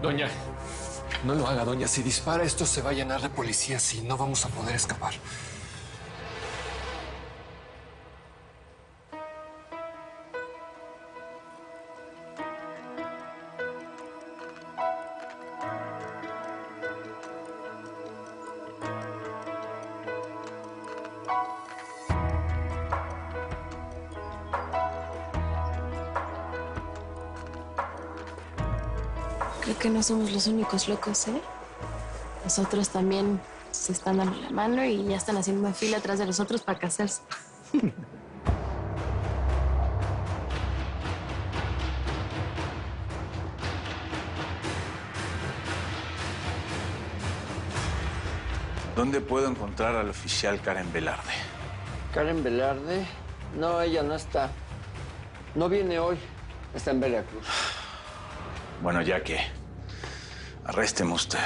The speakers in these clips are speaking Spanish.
Doña, no lo haga, doña. Si dispara, esto se va a llenar de policías y no vamos a poder escapar. Creo que no somos los únicos locos, ¿eh? Los otros también se están dando la mano y ya están haciendo una fila atrás de los otros para casarse. ¿Dónde puedo encontrar al oficial Karen Velarde? ¿Karen Velarde? No, ella no está. No viene hoy. Está en Veracruz. Bueno, ya que... arrésteme usted.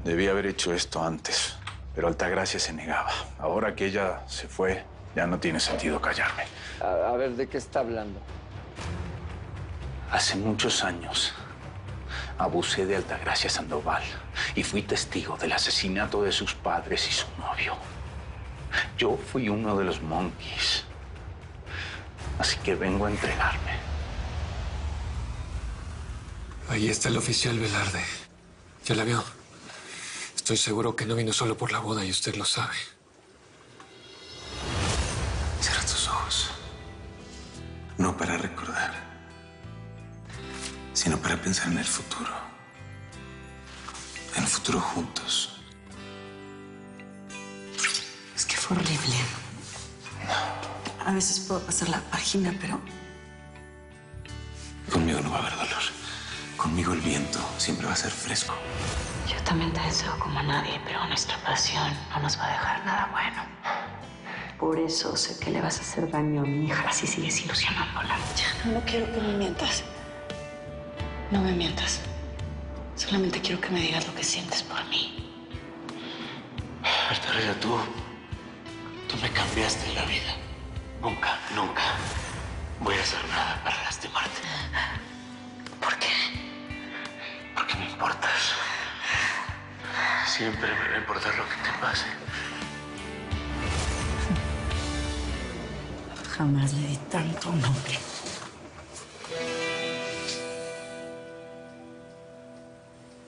Debí haber hecho esto antes, pero Altagracia se negaba. Ahora que ella se fue, ya no tiene sentido callarme. A ver, ¿de qué está hablando? Hace muchos años abusé de Altagracia Sandoval y fui testigo del asesinato de sus padres y su novio. Yo fui uno de los monkeys. Así que vengo a entregarme. Ahí está el oficial Velarde. ¿Ya la vio? Estoy seguro que no vino solo por la boda y usted lo sabe. Cierra tus ojos. No para recordar, sino para pensar en el futuro. En el futuro juntos. Es que fue horrible. A veces puedo pasar la página, pero... Conmigo no va a haber dolor. Conmigo el viento siempre va a ser fresco. Yo también te deseo como a nadie, pero nuestra pasión no nos va a dejar nada bueno. Por eso sé que le vas a hacer daño a mi hija si sigues ilusionándola. Ya, no quiero que me mientas. No me mientas. Solamente quiero que me digas lo que sientes por mí. Altagracia, tú me cambiaste la vida. Nunca, nunca voy a hacer nada para lastimarte. ¿Por qué? Porque me importas. Siempre me va a importar lo que te pase. Jamás le di tanto un hombre.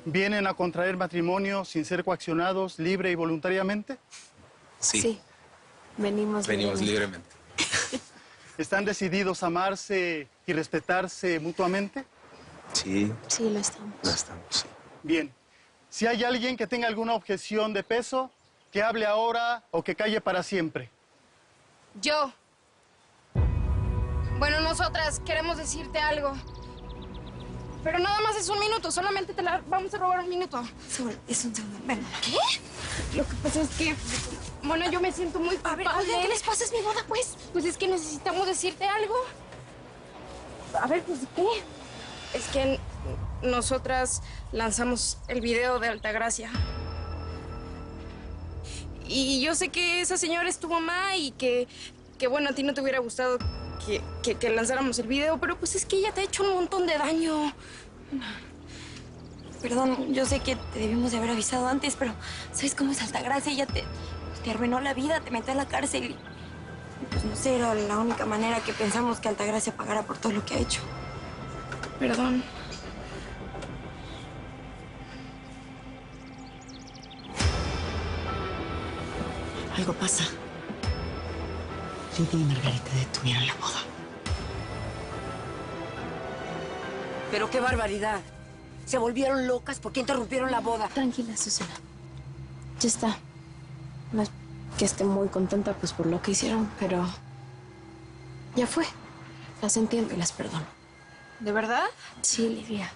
¿Vienen a contraer matrimonio sin ser coaccionados libre y voluntariamente? Sí. Venimos libremente. ¿Están decididos a amarse y respetarse mutuamente? Sí, Sí, lo estamos. no estamos, sí. Bien. Si hay alguien que tenga alguna objeción de peso, que hable ahora o que calle para siempre. Yo. Bueno, nosotras queremos decirte algo. Pero nada más es un minuto, solamente te la vamos a robar un minuto. Es un segundo. Ven. ¿Qué? Lo que pasa es que, bueno, yo me siento muy culpable. A ver, oigan, ¿qué les pasa? Es mi boda, pues. Pues es que necesitamos decirte algo. A ver, pues, ¿qué? Es que nosotras lanzamos el video de Altagracia. Y yo sé que esa señora estuvo mal y que bueno, a ti no te hubiera gustado que lanzáramos el video, pero pues es que ella te ha hecho un montón de daño. Perdón, yo sé que te debimos de haber avisado antes, pero ¿sabes cómo es Altagracia? Ella te arruinó la vida, te metió a la cárcel y pues no sé, era la única manera que pensamos que Altagracia pagara por todo lo que ha hecho. Perdón. Algo pasa. Lidia y Margarita detuvieron la boda. Pero qué barbaridad. Se volvieron locas porque interrumpieron la boda. Tranquila, Susana. Ya está. No es que esté muy contenta pues por lo que hicieron, pero ya fue. Las entiendo y las perdono. ¿De verdad? Sí, Lidia.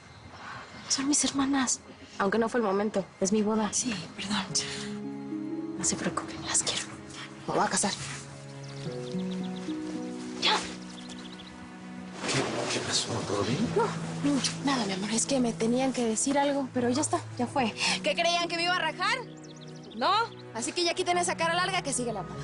Son mis hermanas. Aunque no fue el momento. Es mi boda. Sí, perdón. No se preocupen, las quiero. Me voy a casar. Ya. ¿Qué pasó? ¿Todo bien? No, nada, mi amor. Es que me tenían que decir algo, pero ya está, ya fue. ¿Qué creían que me iba a rajar? No. Así que ya quiten esa cara larga que sigue la boda.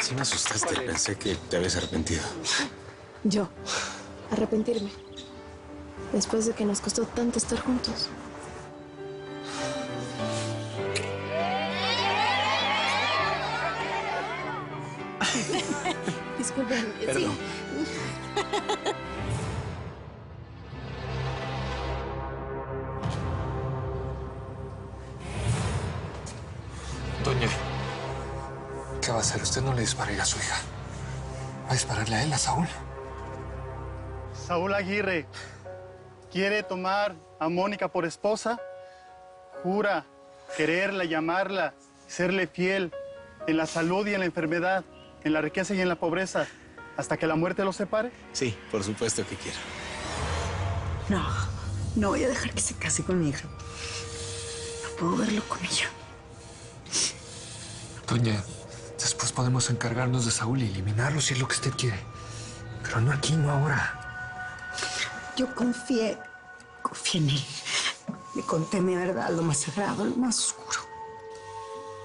Sí me asustaste. Pensé que te habías arrepentido. Yo, arrepentirme. Después de que nos costó tanto estar juntos. Disculpen. Perdón. Sí. Doña, ¿qué va a hacer? Usted no le dispararía a su hija. ¿Va a dispararle a él, a Saúl? Saúl Aguirre quiere tomar a Mónica por esposa. Jura quererla, llamarla, serle fiel en la salud y en la enfermedad, en la riqueza y en la pobreza, hasta que la muerte los separe. Sí, por supuesto que quiero. No, no voy a dejar que se case con mi hija. No puedo verlo con ella. Doña, después podemos encargarnos de Saúl y eliminarlo si es lo que usted quiere. Pero no aquí, no ahora. Yo confié en él. Le conté mi verdad, lo más sagrado, lo más oscuro.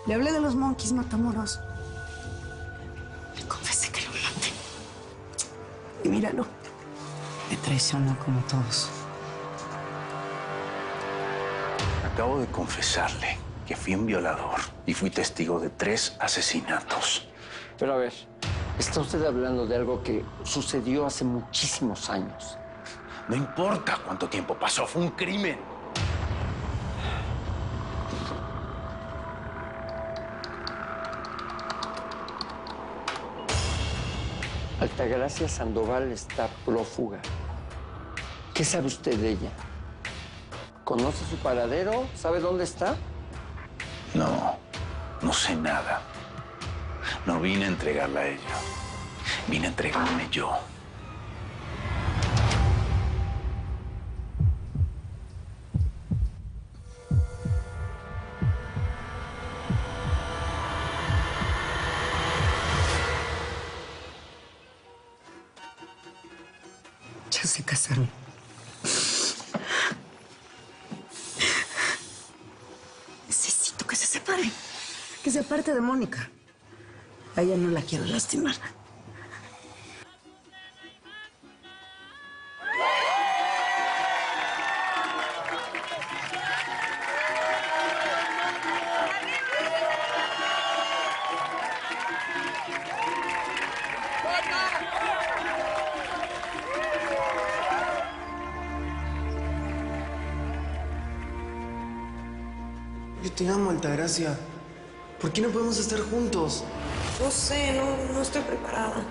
Le hablé de los Monkeys Matamoros. Le confesé que lo maté. Y míralo, me traicionó como todos. Acabo de confesarle que fui un violador y fui testigo de 3 asesinatos. Pero a ver, está usted hablando de algo que sucedió hace muchísimos años. No importa cuánto tiempo pasó, fue un crimen. Altagracia Sandoval está prófuga. ¿Qué sabe usted de ella? ¿Conoce su paradero? ¿Sabe dónde está? No sé nada. No vine a entregarla a ella. Vine a entregarme yo. Ya se casaron. Necesito que se separen. Que se aparte de Mónica. A ella no la quiero lastimar. Yo te amo, Altagracia. ¿Por qué no podemos estar juntos? No sé, no estoy preparada.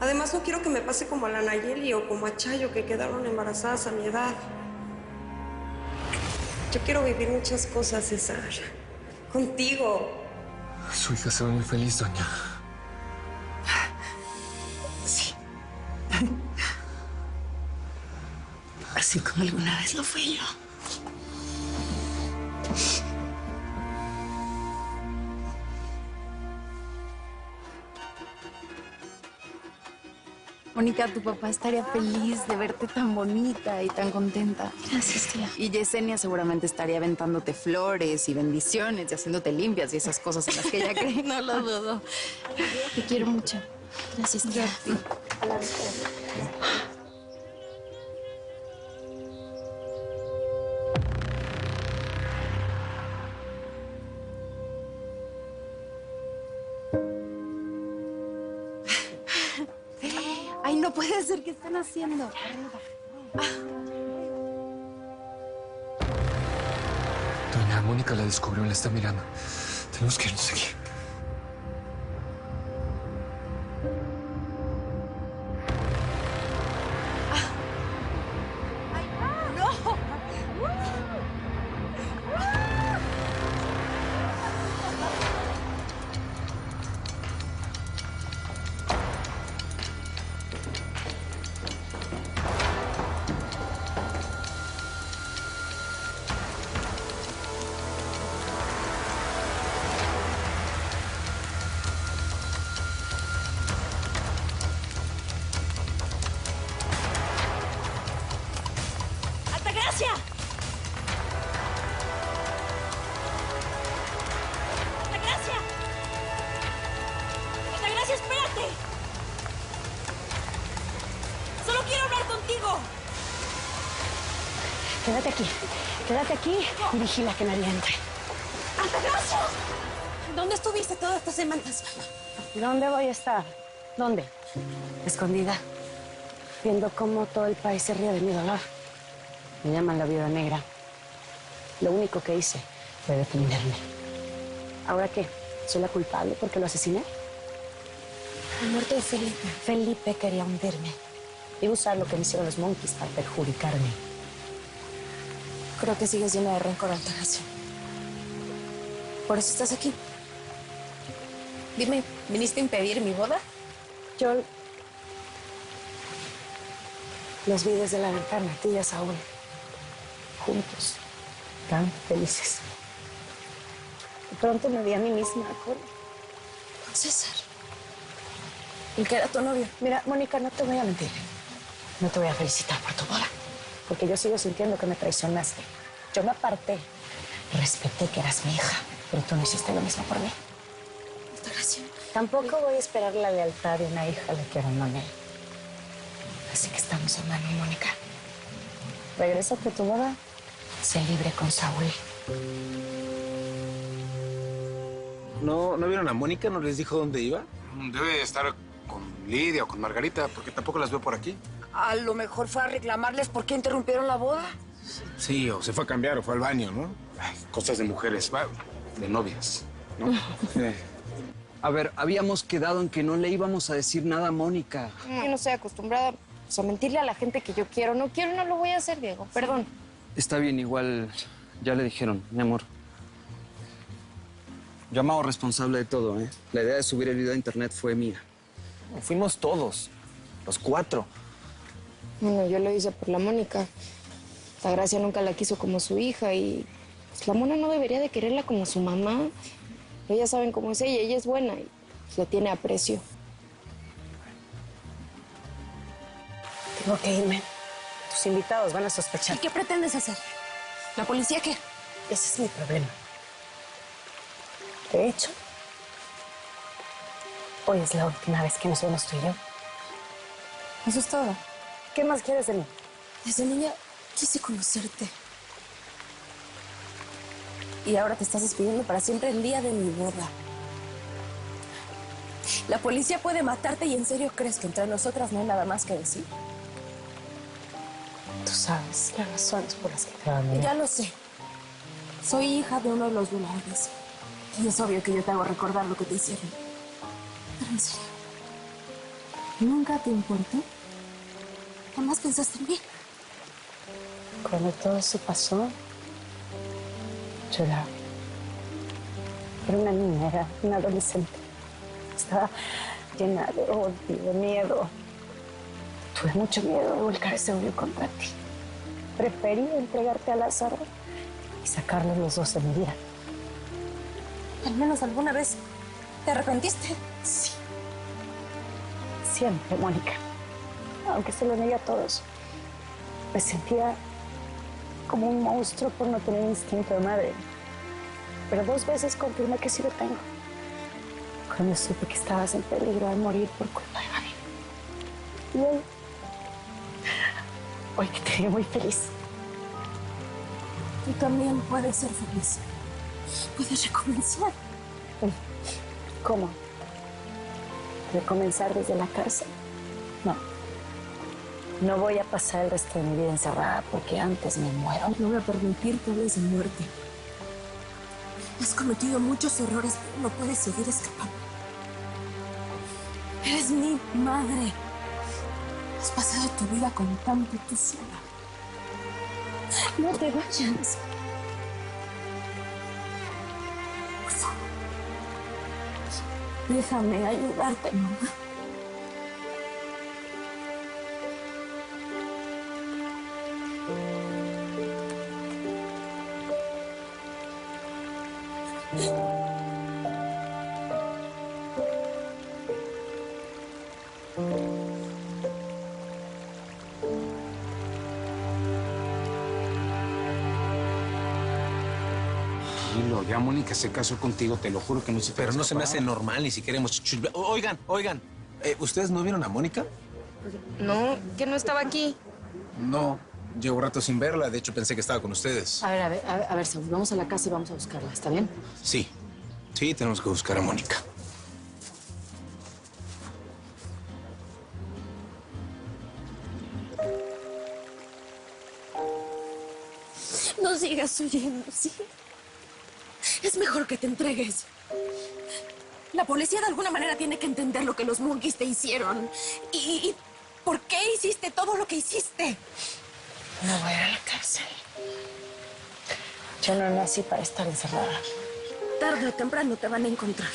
Además, no quiero que me pase como a la Nayeli o como a Chayo, que quedaron embarazadas a mi edad. Yo quiero vivir muchas cosas, César. Contigo. Su hija se ve muy feliz, doña. Sí. Así como alguna vez lo fui yo. Mónica, tu papá estaría feliz de verte tan bonita y tan contenta. Gracias, tía. Y Yesenia seguramente estaría aventándote flores y bendiciones y haciéndote limpias y esas cosas en las que ella cree. No lo dudo. Te quiero mucho. Gracias, tía. Ay, no puede ser. ¿Qué están haciendo? Doña, Mónica la descubrió, la está mirando. Tenemos que irnos de aquí. ¡Altagracia! ¡Altagracia! ¡Altagracia! Quédate aquí y vigila que nadie entre. ¡Altagracia! ¿Dónde estuviste todas estas semanas? ¿Dónde voy a estar? ¿Dónde? Escondida, viendo cómo todo el país se ríe de mi dolor. Me llaman la viuda negra. Lo único que hice fue defenderme. ¿Ahora qué? ¿Soy la culpable porque lo asesiné? La muerte de Felipe. Felipe quería hundirme. Iba a usar lo que me hicieron los monkeys para perjudicarme. Creo que sigues llena de rencor, Altagracia. ¿Por eso estás aquí? Dime, ¿viniste a impedir mi boda? Yo los vi desde la ventana, tú y a Saúl, juntos, tan felices. De pronto me vi a mí misma con César. ¿El que era tu novio? Mira, Mónica, no te voy a mentir. No te voy a felicitar por tu boda, porque yo sigo sintiendo que me traicionaste. Yo me aparté, respeté que eras mi hija, pero tú no hiciste lo mismo por mí. Altagracia. Tampoco voy a esperar la lealtad de una hija a la que abandoné. Así que estamos en mano, Mónica. Regrésate a tu boda, sé libre con Saúl. ¿No vieron a Mónica? ¿No les dijo dónde iba? Debe estar con Lidia o con Margarita, porque tampoco las veo por aquí. A lo mejor fue a reclamarles por qué interrumpieron la boda. Sí, o se fue a cambiar o fue al baño, ¿no? Ay, cosas de mujeres, de novias, ¿no? A ver, habíamos quedado en que no le íbamos a decir nada a Mónica. Yo no estoy acostumbrada a mentirle a la gente que yo quiero. No quiero, no lo voy a hacer, Diego. Perdón. Está bien, igual ya le dijeron, mi amor. Yo me hago responsable de todo, ¿eh? La idea de subir el video a internet fue mía. Fuimos todos, los 4. Bueno, yo lo hice por la Mónica. Altagracia nunca la quiso como su hija y pues, la mona no debería de quererla como su mamá. Ellas saben cómo es ella es buena y pues, le tiene aprecio. Tengo que irme. Tus invitados van a sospechar. ¿Y qué pretendes hacer? ¿La policía qué? Ese es mi problema. De hecho, hoy es la última vez que nos vemos tú y yo. Eso es todo. ¿Qué más quieres de mí? Desde niña quise conocerte. Y ahora te estás despidiendo para siempre el día de mi boda. La policía puede matarte y ¿en serio crees que entre nosotras no hay nada más que decir? Tú sabes las razones por las que te abandoné. Ya lo sé. Soy hija de uno de los violadores. Y es obvio que yo te hago recordar lo que te hicieron. Pero en serio, ¿nunca te importó? ¿Jamás pensaste en mí? Cuando todo eso pasó, yo era una niña, era una adolescente. Estaba llena de odio, de miedo. Tuve mucho miedo de volcar ese odio contra ti. Preferí entregarte a Lázaro y sacarlos los dos de mi vida. ¿Al menos alguna vez te arrepentiste? Sí. Siempre, Mónica. Aunque se lo negue a todos. Me sentía como un monstruo por no tener instinto de madre. Pero 2 veces confirmé que sí lo tengo. Cuando supe que estabas en peligro de morir por culpa de Gaby. Y hoy que te veo muy feliz. Tú también puedes ser feliz. Puedes recomenzar. ¿Cómo? ¿Recomenzar desde la cárcel? No. No voy a pasar el resto de mi vida encerrada porque antes me muero. No voy a permitir que hables de muerte. Has cometido muchos errores, pero no puedes seguir escapando. Eres mi madre. Has pasado tu vida contando tú sola. No te vayas. Por favor. Déjame ayudarte, mamá. Tranquilo, ya Mónica se casó contigo, te lo juro que no se. Pero no se me hace normal, ni siquiera hemos... Oigan, ¿ustedes no vieron a Mónica? No, que no estaba aquí. No, Llevo rato sin verla. De hecho, pensé que estaba con ustedes. A ver, Saúl, vamos a la casa y vamos a buscarla, ¿está bien? Sí. Sí, tenemos que buscar a Mónica. No sigas huyendo, ¿sí? Es mejor que te entregues. La policía de alguna manera tiene que entender lo que los monkeys te hicieron. Y por qué hiciste todo lo que hiciste. No voy a ir a la cárcel. Yo no nací para estar encerrada. Tarde o temprano te van a encontrar.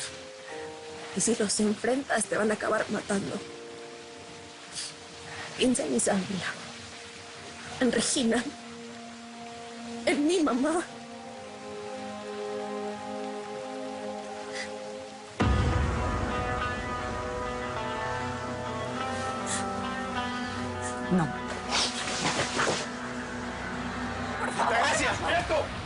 Y si los enfrentas, te van a acabar matando. Piensa en Isabela, en Regina, en mi mamá. No. ¡Gracias! ¡Quieto!